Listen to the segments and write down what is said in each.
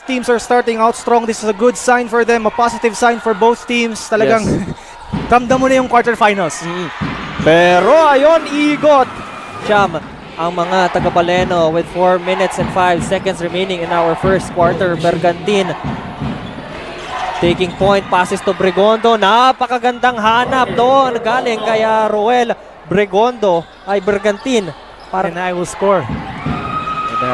teams are starting out strong. This is a good sign for them, a positive sign for both teams. Talagang ramdam mo na yung quarterfinals. Pero ayon, igot. Siyam ang mga taga-Baleno with 4 minutes and 5 seconds remaining in our first quarter. Bergantin taking point, passes to Bregondo. Napakagandang hanap doon. Galing kaya Roel Bregondo ay Bergantin. And I will score.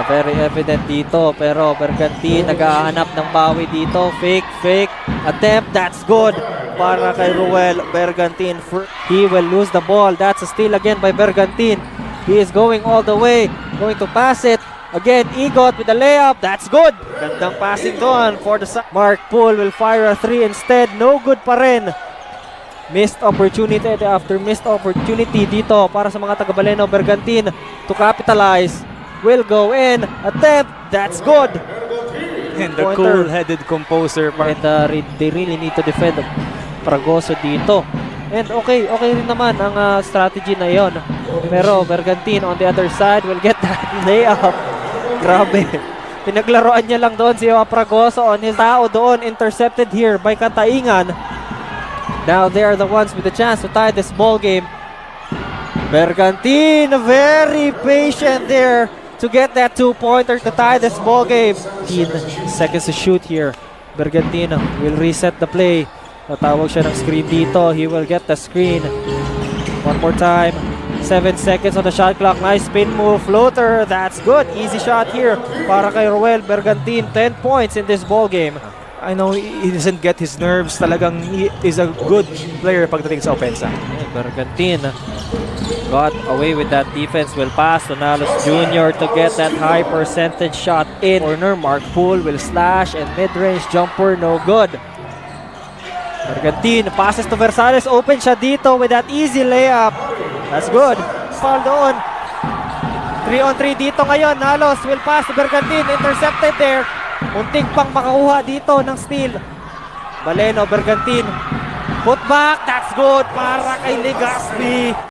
Very evident dito, pero Bergantin naghahanap ng bawi dito. Fake attempt. That's good para kay Roel Bergantin. He will lose the ball. That's a steal again by Bergantin. He is going all the way, going to pass it. Again, Igot with the layup. That's good. Gandang passing doon for the Mark Poole will fire a 3 instead. No good pa rin. Missed opportunity after missed opportunity dito para sa mga taga-Baleno. Bergantin to capitalize. Will go in. Attempt. That's good. And the cool-headed composer. And they really need to defend Fragoso dito. And okay rin naman ang strategy na yon. Pero Bergantin on the other side will get that layup. Grabe. Pinaglaruan niya lang doon si Fragoso on his tao doon. Intercepted here by Kataingan. Now they are the ones with the chance to tie this ball game. Bergantin very patient there to get that 2-pointer to tie this ball game. 15 seconds to shoot here. Bergantin will reset the play. Tatawag siya ng screen dito. He will get the screen. One more time. 7 seconds on the shot clock. Nice spin move. Floater. That's good. Easy shot here para kay Roel Bergantin. 10 points in this ball game. I know he doesn't get his nerves. Talagang he is a good player pagdating sa opensa. Bergantin got away with that defense. Will pass to Nalos Jr. to get that high percentage shot in. Corner. Mark Poole will slash and mid-range jumper. No good. Bergantin passes to Versales. Open siya dito with that easy layup. That's good. Foul doon. 3-on-3 dito ngayon. Nalos will pass to Bergantin. Intercepted there. Muntik pang makakuha dito ng steal. Baleno, Bergantin. Put back. That's good para kay Legaspi.